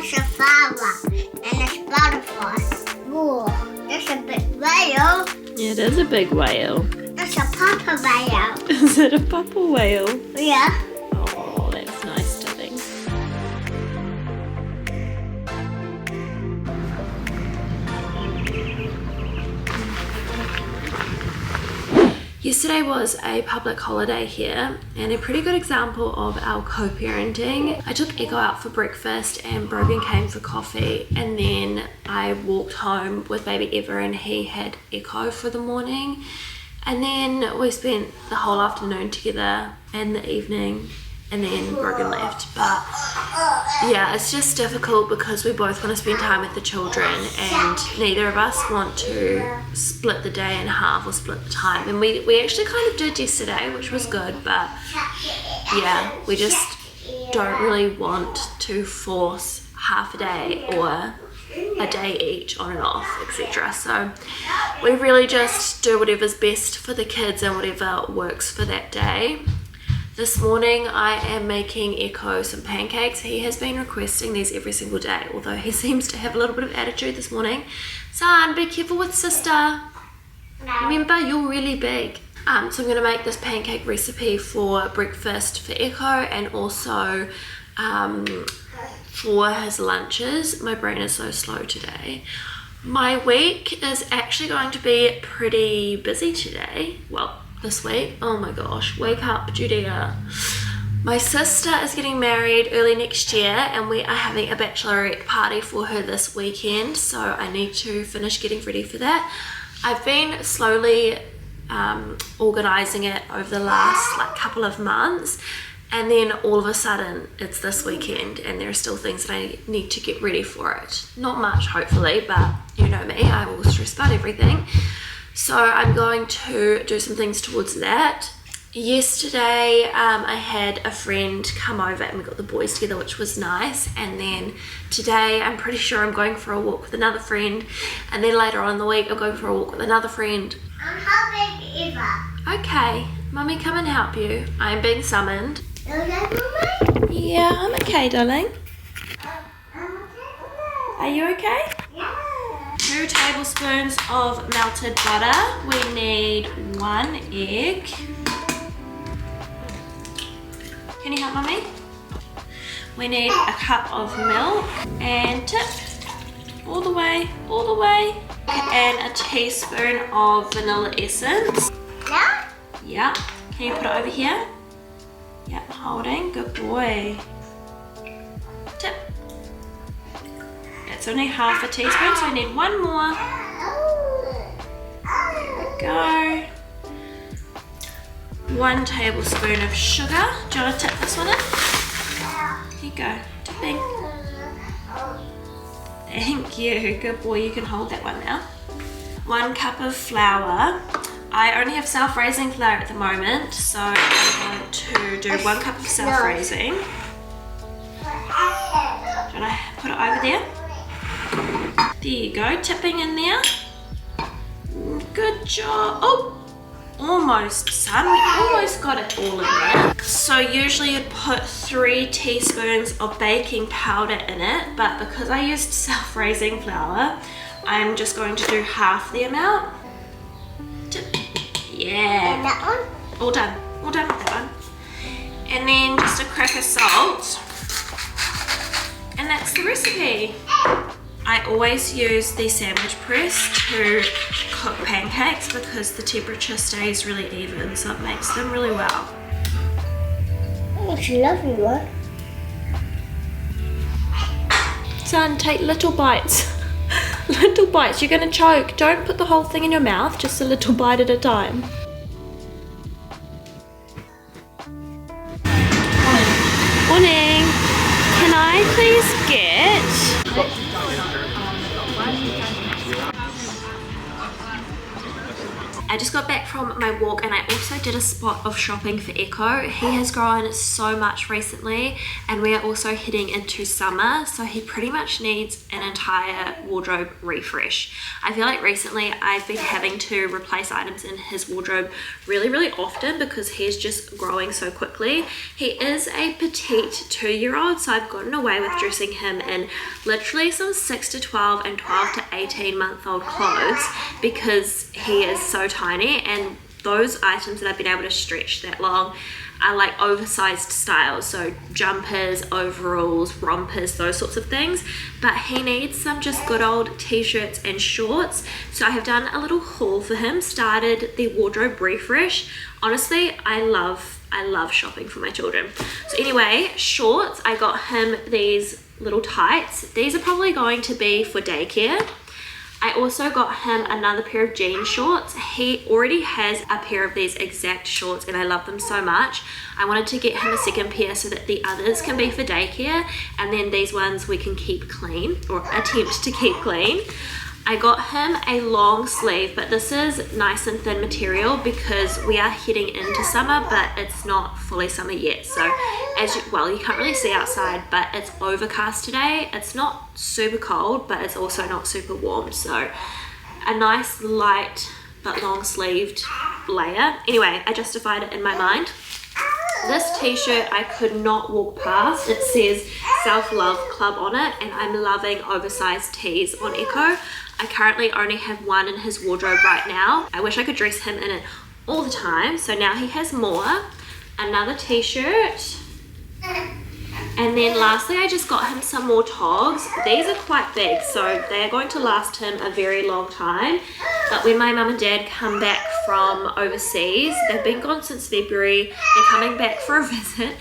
That's a flower and a butterfly. Whoa, that's a big whale. Yeah, it is a big whale. That's a papa whale. Is it a papa whale? Yeah. Oh, that's nice to think. Yesterday was a public holiday here and a pretty good example of our co-parenting. I took Echo out for breakfast and Brogan came for coffee, and then I walked home with baby Eva and he had Echo for the morning, and then we spent the whole afternoon together and the evening, and then Brogan left. But yeah, it's just difficult because we both want to spend time with the children and neither of us want to split the day in half or split the time. And we actually kind of did yesterday, which was good, but yeah, we just don't really want to force half a day or a day each on and off, etc. So we really just do whatever's best for the kids and whatever works for that day. This morning I am making Echo some pancakes. He has been requesting these every single day, although he seems to have a little bit of attitude this morning. Son, be careful with sister. No. Remember, you're really big. So I'm going to make this pancake recipe for breakfast for Echo and also for his lunches. My brain is so slow today. My week is actually going to be pretty busy today. Well, this week. Oh my gosh, wake up Judea. My sister is getting married early next year and we are having a bachelorette party for her this weekend, so I need to finish getting ready for that. I've been slowly organising it over the last couple of months, and then all of a sudden it's this weekend and there are still things that I need to get ready for it. Not much, hopefully, but you know me, I will stress about everything. So I'm going to do some things towards that. Yesterday I had a friend come over and we got the boys together, which was nice. And then today I'm pretty sure I'm going for a walk with another friend. And then later on in the week I'm going for a walk with another friend. I'm helping Eva. Okay, Mummy, come and help you. I'm being summoned. You okay, Mummy? Yeah, I'm okay, darling. I'm okay. Are you okay? Yeah. 2 tablespoons of melted butter. We need 1 egg. Can you help Mummy? We need a cup of milk and tip all the way, and a teaspoon of vanilla essence. Yeah? Yeah. Can you put it over here? Yeah, holding. Good boy. Tip. It's only half a teaspoon, so we need 1 more. There we go. 1 tablespoon of sugar. Do you want to tip this one in? Here you go. Tipping. Thank you. Good boy. You can hold that one now. 1 cup of flour. I only have self-raising flour at the moment, so I'm going to do 1 cup of self-raising. Do you want to put it over there? There you go, tipping in there. Good job. Oh, almost, son. We almost got it all in there. So usually you'd put 3 teaspoons of baking powder in it, but because I used self-raising flour, I'm just going to do half the amount. Yeah. And that one? All done. All done with that one. And then just a crack of salt. And that's the recipe. I always use the sandwich press to cook pancakes because the temperature stays really even, so it makes them really well. Oh, it's a lovely one. Son, take little bites. Little bites, you're gonna choke. Don't put the whole thing in your mouth, just a little bite at a time. Morning. Can I please get I just got back from my walk and I also did a spot of shopping for Echo. He has grown so much recently and we are also heading into summer, so he pretty much needs an entire wardrobe refresh. I feel like recently I've been having to replace items in his wardrobe really often because he's just growing so quickly. He is a petite 2-year-old, so I've gotten away with dressing him in literally some 6 to 12 and 12 to 18-month-old clothes because he is so tiny, and those items that I've been able to stretch that long are like oversized styles, so jumpers, overalls, rompers, those sorts of things. But he needs some just good old t-shirts and shorts, so I have done a little haul for him, started the wardrobe refresh. Honestly, I love shopping for my children. So anyway, shorts, I got him these little tights. These are probably going to be for daycare. I also got him another pair of jean shorts. He already has a pair of these exact shorts and I love them so much. I wanted to get him a second pair so that the others can be for daycare, and then these ones we can keep clean, or attempt to keep clean. I got him a long sleeve, but this is nice and thin material because we are heading into summer, but it's not fully summer yet. So you can't really see outside, but it's overcast today. It's not super cold, but it's also not super warm. So a nice light but long sleeved layer. Anyway, I justified it in my mind. This t-shirt I could not walk past. It says Self-Love Club on it, and I'm loving oversized tees on Echo. I currently only have one in his wardrobe right now. I wish I could dress him in it all the time, so now he has more. Another t-shirt. And then lastly, I just got him some more togs. These are quite big, so they are going to last him a very long time. But when my mum and dad come back from overseas, they've been gone since February, they're coming back for a visit.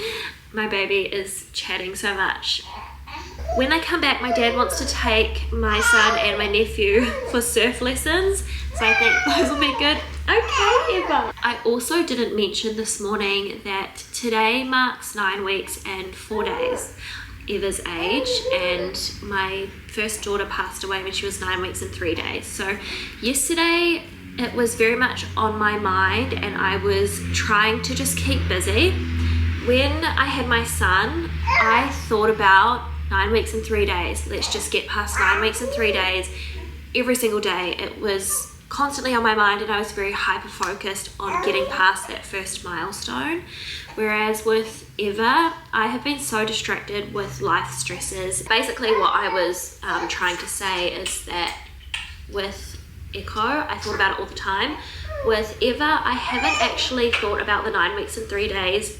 My baby is chatting so much. When they come back, my dad wants to take my son and my nephew for surf lessons, so I think those will be good. Okay, Eva. I also didn't mention this morning that today marks 9 weeks and 4 days Eva's age, and my first daughter passed away when she was 9 weeks and 3 days. So yesterday it was very much on my mind and I was trying to just keep busy. When I had my son, I thought about 9 weeks and 3 days. Let's just get past 9 weeks and 3 days. Every single day it was constantly on my mind, and I was very hyper focused on getting past that first milestone. Whereas with Eva, I have been so distracted with life stresses. Basically what I was trying to say is that with Echo, I thought about it all the time. With Eva, I haven't actually thought about the 9 weeks and 3 days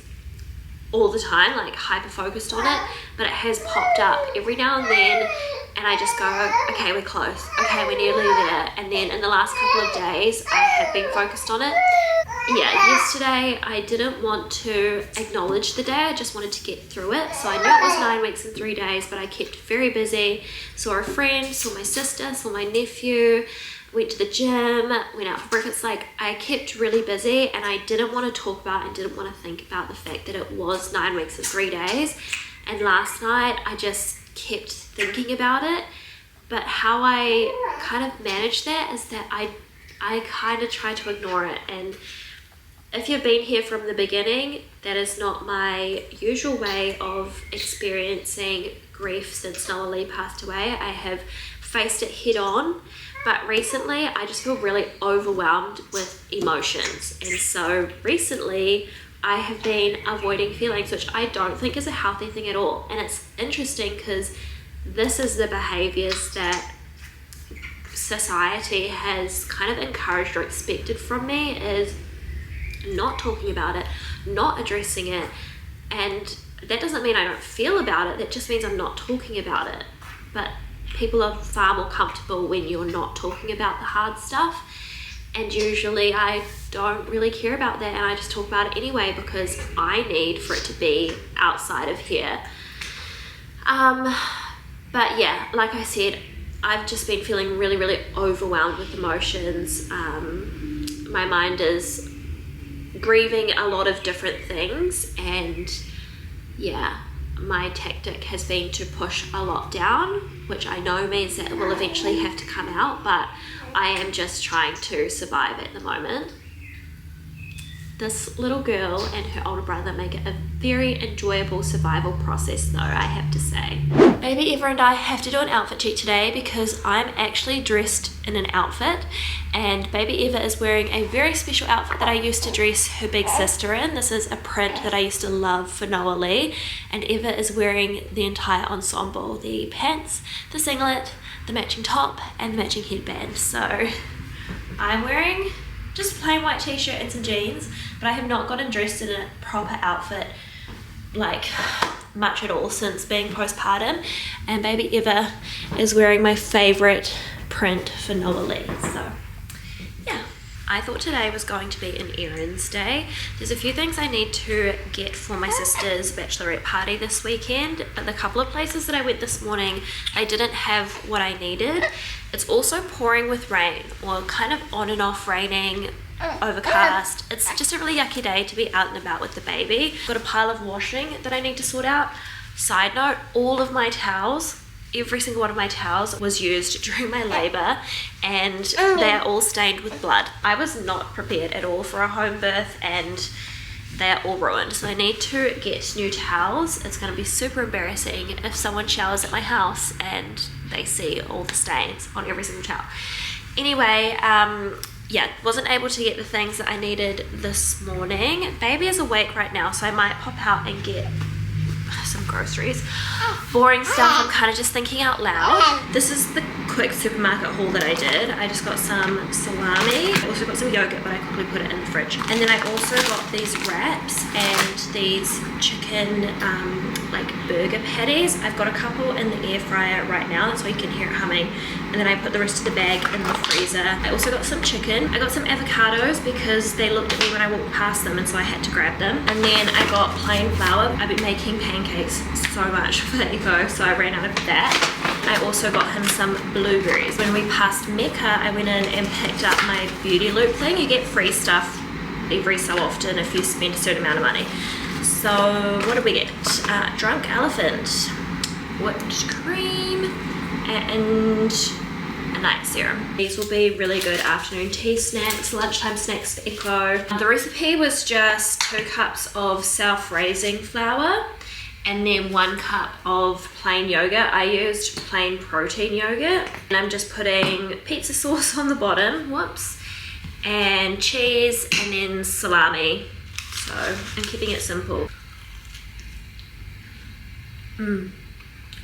all the time, like hyper focused on it, but it has popped up every now and then, and I just go, okay, we're close, okay, we're nearly there. And then in the last couple of days I have been focused on it. Yeah, yesterday I didn't want to acknowledge the day, I just wanted to get through it. So I knew it was 9 weeks and 3 days, but I kept very busy. Saw a friend, saw my sister, saw my nephew, went to the gym, went out for breakfast. Like, I kept really busy and I didn't want to talk about and didn't want to think about the fact that it was 9 weeks and 3 days. And last night I just kept thinking about it. But how I kind of manage that is that I kind of try to ignore it. And if you've been here from the beginning, that is not my usual way of experiencing grief since Noah Lee passed away. I have faced it head on. But recently, I just feel really overwhelmed with emotions. And so recently, I have been avoiding feelings, which I don't think is a healthy thing at all. And it's interesting because this is the behaviors that society has kind of encouraged or expected from me, is not talking about it, not addressing it. And that doesn't mean I don't feel about it. That just means I'm not talking about it. But people are far more comfortable when you're not talking about the hard stuff, and usually I don't really care about that, and I just talk about it anyway because I need for it to be outside of here. But yeah, like I said, I've just been feeling really overwhelmed with emotions. My mind is grieving a lot of different things, and yeah, my tactic has been to push a lot down, which I know means that it will eventually have to come out, but I am just trying to survive at the moment. This little girl and her older brother make it a very enjoyable survival process though, I have to say. Baby Eva and I have to do an outfit check today because I'm actually dressed in an outfit, and baby Eva is wearing a very special outfit that I used to dress her big sister in. This is a print that I used to love for Noah Lee, and Eva is wearing the entire ensemble, the pants, the singlet, the matching top and the matching headband. So I'm wearing just plain white t-shirt and some jeans, but I have not gotten dressed in a proper outfit like much at all since being postpartum, and baby Eva is wearing my favorite print for Noah Lee. So yeah, I thought today was going to be an errands day. There's a few things I need to get for my sister's bachelorette party this weekend. At the couple of places that I went this morning, I didn't have what I needed. It's also pouring with rain, or kind of on and off raining, overcast. It's just a really yucky day to be out and about with the baby. Got a pile of washing that I need to sort out. Side note, all of my towels, every single one of my towels was used during my labor, and they're all stained with blood. I was not prepared at all for a home birth, and they're all ruined. So I need to get new towels. It's going to be super embarrassing if someone showers at my house and they see all the stains on every single towel. Anyway, yeah, wasn't able to get the things that I needed this morning. Baby is awake right now, so I might pop out and get some groceries. Boring stuff, I'm kind of just thinking out loud. This is the quick supermarket haul that I did. I just got some salami. I also got some yogurt, but I quickly put it in the fridge. And then I also got these wraps and these chicken like burger patties. I've got a couple in the air fryer right now, that's why you can hear it humming. And then I put the rest of the bag in the freezer. I also got some chicken. I got some avocados because they looked at me when I walked past them, and so I had to grab them. And then I got plain flour. I've been making pancakes so much for Evo, so I ran out of that. I also got him some blueberries. When we passed Mecca, I went in and picked up my beauty loop thing. You get free stuff every so often if you spend a certain amount of money. So what did we get? Drunk elephant, whipped cream, and a night serum. These will be really good afternoon tea snacks, lunchtime snacks for Echo. The recipe was just 2 cups of self-raising flour and then 1 cup of plain yogurt. I used plain protein yogurt, and I'm just putting pizza sauce on the bottom, whoops, and cheese, and then salami. So I'm keeping it simple.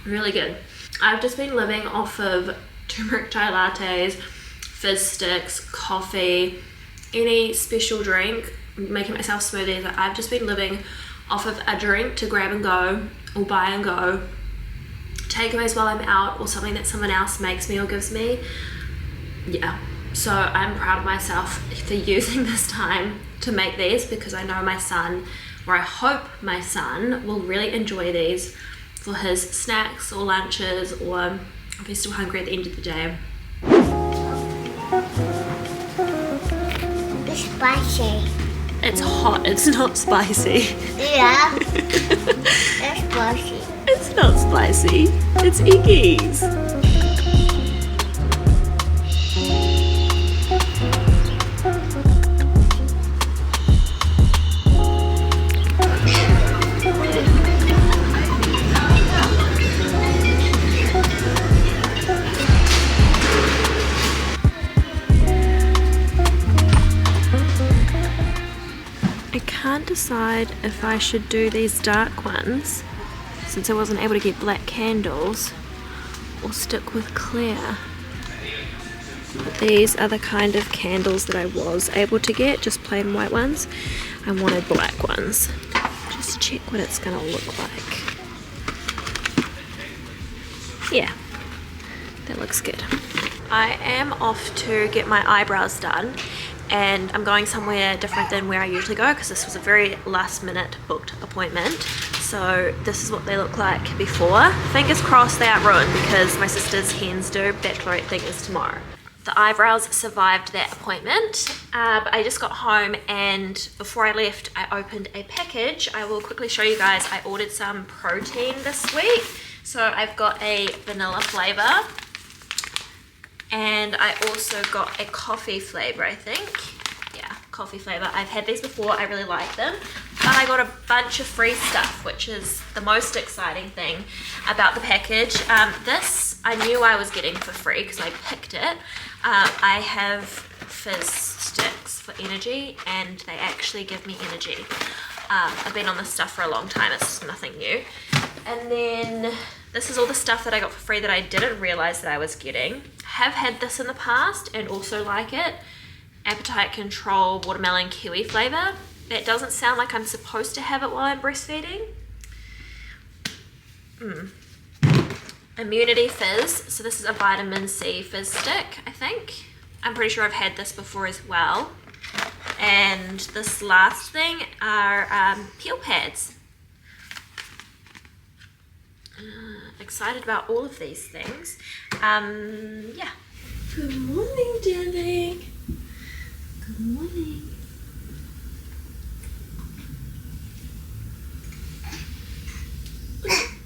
Really good. I've just been living off of turmeric chai lattes, fizz sticks, coffee, any special drink, making myself smoothies. I've just been living off of a drink to grab and go, or buy and go, takeaways while I'm out, or something that someone else makes me or gives me. Yeah, so I'm proud of myself for using this time to make these, because I know my son, or I hope my son, will really enjoy these for his snacks or lunches, or if he's still hungry at the end of the day. It's spicy. It's hot, it's not spicy. Yeah. It's spicy. It's not spicy, it's Iggy's. Decide if I should do these dark ones, since I wasn't able to get black candles, or stick with clear. But these are the kind of candles that I was able to get, just plain white ones. I wanted black ones. Just check what it's gonna look like. Yeah, that looks good. I am off to get my eyebrows done, and I'm going somewhere different than where I usually go, because this was a very last minute booked appointment. So this is what they look like before. Fingers crossed they aren't ruined, because my sister's hens do bachelorette thing is tomorrow. The eyebrows survived that appointment, but I just got home, and before I left I opened a package. I will quickly show you guys. I ordered some protein this week, so I've got a vanilla flavor, and I also got a coffee flavor, I think. Yeah, coffee flavor. I've had these before, I really like them, but I got a bunch of free stuff, which is the most exciting thing about the package. This I knew I was getting for free because I picked it. I have fizz sticks for energy, and they actually give me energy. I've been on this stuff for a long time, it's just nothing new. And then this is all the stuff that I got for free that I didn't realize that I was getting. Have had this in the past and also like it. Appetite Control watermelon kiwi flavor. It doesn't sound like I'm supposed to have it while I'm breastfeeding. Immunity Fizz. So this is a vitamin C fizz stick, I think. I'm pretty sure I've had this before as well. And this last thing are peel pads. Excited about all of these things. Yeah. Good morning, darling. Good morning.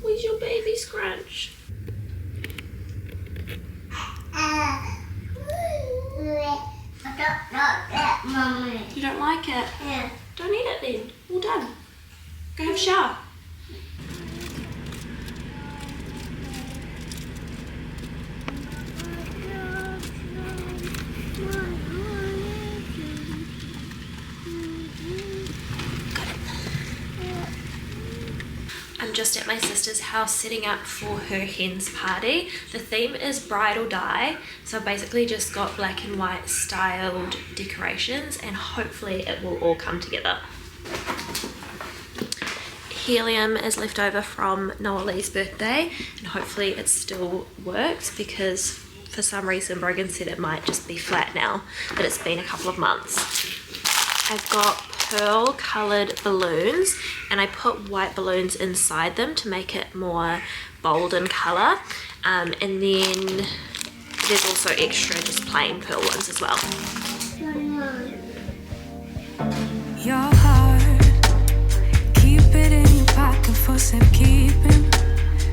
Where's your baby scrunch? I don't like that, Mummy. You don't like it? Yeah. Don't eat it then. All done. Go have a shower. I'm just at my sister's house setting up for her hen's party. The theme is bride or die, so I've basically just got black and white styled decorations, and hopefully it will all come together. Helium is left over from Noelle's birthday, and hopefully it still works, because for some reason Brogan said it might just be flat now that it's been a couple of months. I've got pearl coloured balloons, and I put white balloons inside them to make it more bold in colour, and then there's also extra just plain pearl ones as well. Your heart, keep it in your pocket for safekeeping.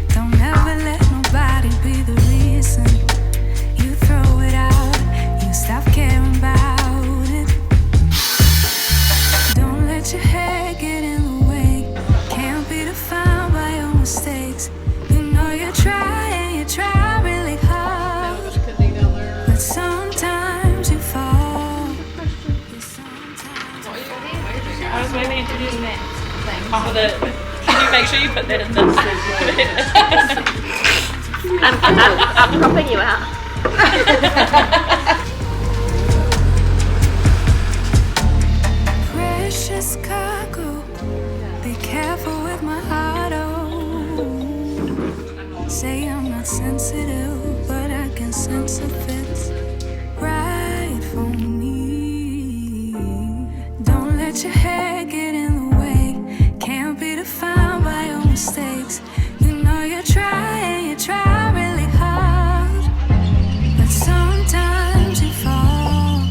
Don't ever let nobody be the reason you throw it out, you stop caring about it. Don't let your head get in the way, can't be defined by your mistakes. You know you try really hard, but sometimes you fall. I was waiting to do the next thing. Can you make sure you put that in this? I'm cropping you out. Precious cargo, be careful with my heart, oh. Say I'm not sensitive, but I can sense if it's right for me. Don't let your head get in the way, can't be defined by your mistakes. You know you try really hard, but sometimes you fall,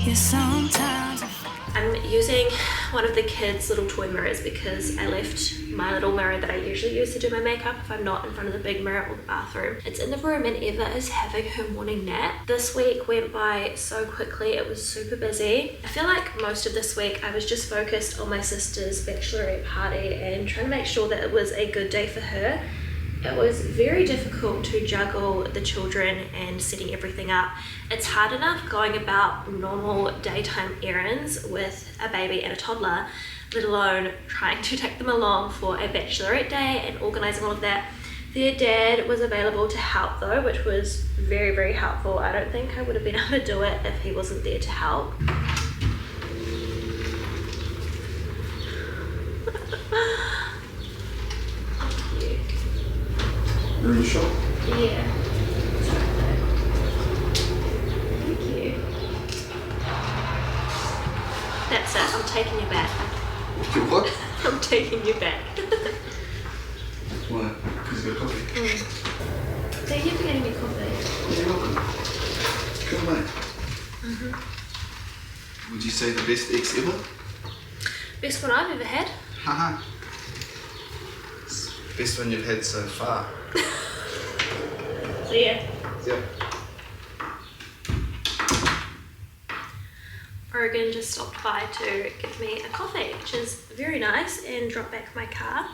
yeah, sometimes you fall. I'm using one of the kids' little toy mirrors because I left my little mirror that I usually use to do my makeup if I'm not in front of the big mirror or the bathroom. It's in the room, and Eva is having her morning nap. This week went by so quickly, it was super busy. I feel like most of this week I was just focused on my sister's bachelorette party and trying to make sure that it was a good day for her. It was very difficult to juggle the children and setting everything up. It's hard enough going about normal daytime errands with a baby and a toddler, let alone trying to take them along for a bachelorette day and organising all of that. Their dad was available to help though, which was very, very helpful. I don't think I would have been able to do it if he wasn't there to help. You're in the shop? Yeah. Thank you. That's it, I'm taking you back. You what? I'm taking you back. Why? Because you got coffee? Thank you for getting me coffee. You're welcome. Cool, mate. Would you say the best ex ever? Best one I've ever had. Haha. Best one you've had so far. So yeah. Yeah. Brogan just stopped by to give me a coffee, which is very nice, and drop back my car.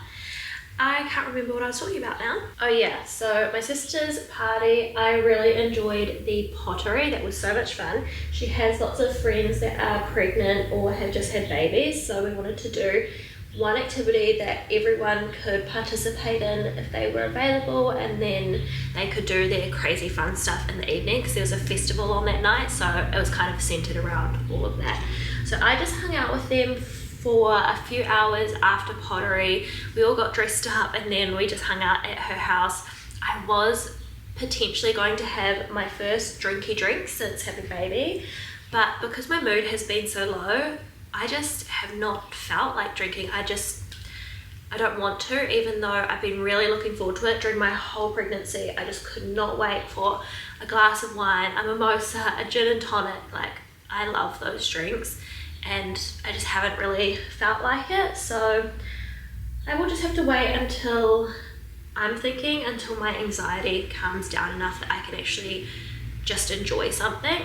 I can't remember what I was talking about now. Oh yeah, so my sister's party, I really enjoyed the pottery. That was so much fun. She has lots of friends that are pregnant or have just had babies, so we wanted to do one activity that everyone could participate in if they were available, and then they could do their crazy fun stuff in the evening because there was a festival on that night, so it was kind of centered around all of that. So I just hung out with them for a few hours after pottery. We all got dressed up and then we just hung out at her house. I was potentially going to have my first drinky drink since having baby, but because my mood has been so low, I just have not felt like drinking. I don't want to, even though I've been really looking forward to it during my whole pregnancy. I just could not wait for a glass of wine, a mimosa, a gin and tonic. Like, I love those drinks and I just haven't really felt like it. So I will just have to wait until my anxiety calms down enough that I can actually just enjoy something.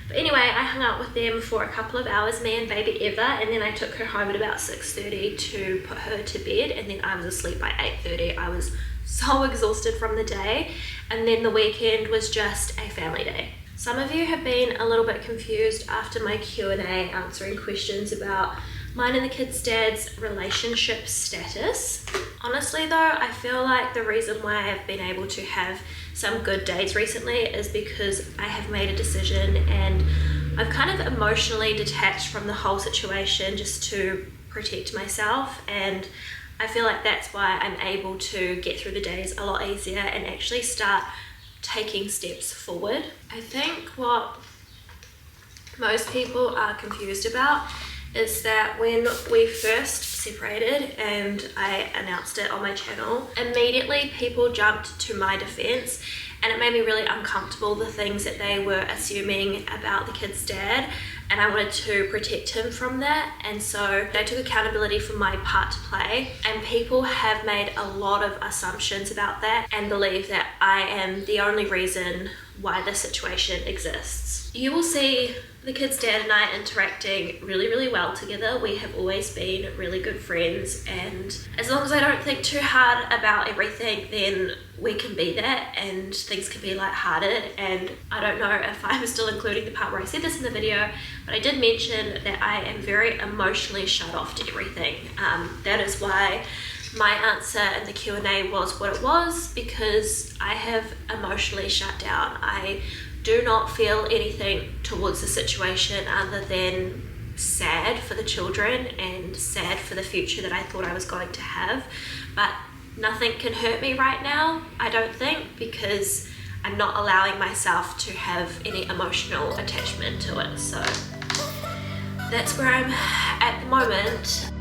But anyway, I hung out with them for a couple of hours, me and baby Eva, and then I took her home at about 6:30 to put her to bed, and then I was asleep by 8:30. I was so exhausted from the day, and then the weekend was just a family day. Some of you have been a little bit confused after my Q&A answering questions about mine and the kids' dad's relationship status. Honestly though, I feel like the reason why I've been able to have some good days recently is because I have made a decision and I've kind of emotionally detached from the whole situation just to protect myself, and I feel like that's why I'm able to get through the days a lot easier and actually start taking steps forward. I think what most people are confused about is that when we first separated and I announced it on my channel, immediately people jumped to my defense, and it made me really uncomfortable, the things that they were assuming about the kid's dad, and I wanted to protect him from that. And so I took accountability for my part to play, and people have made a lot of assumptions about that and believe that I am the only reason why this situation exists. You will see the kid's dad and I interacting really, really well together. We have always been really good friends, and as long as I don't think too hard about everything, then we can be that and things can be lighthearted. And I don't know if I'm still including the part where I said this in the video, but I did mention that I am very emotionally shut off to everything. That is why my answer in the Q&A was what it was, because I have emotionally shut down. I do not feel anything towards the situation other than sad for the children and sad for the future that I thought I was going to have. But nothing can hurt me right now, I don't think, because I'm not allowing myself to have any emotional attachment to it. So that's where I'm at the moment.